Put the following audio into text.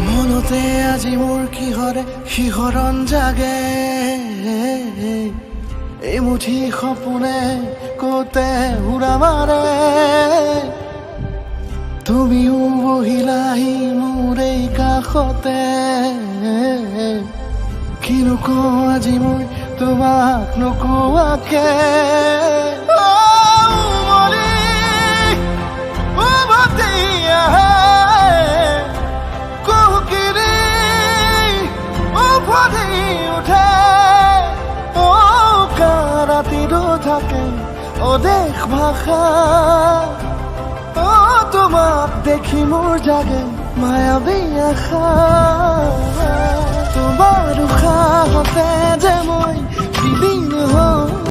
মনতে আজি মোৰ কিহৰে শিহৰণ জাগে এই মুঠি সপোনে কতে উৰা মাৰে তুমিও বহিলাহি মোৰ এই কাষতে কিনো কওঁ আজি মই তোমাক নোকোৱাকে থাকে অদেশ ভাষা তোমাক দেখি মোৰ জাগে মায়াবী আশা তোমাৰ উশাহতে যে মই বিলীন হৈ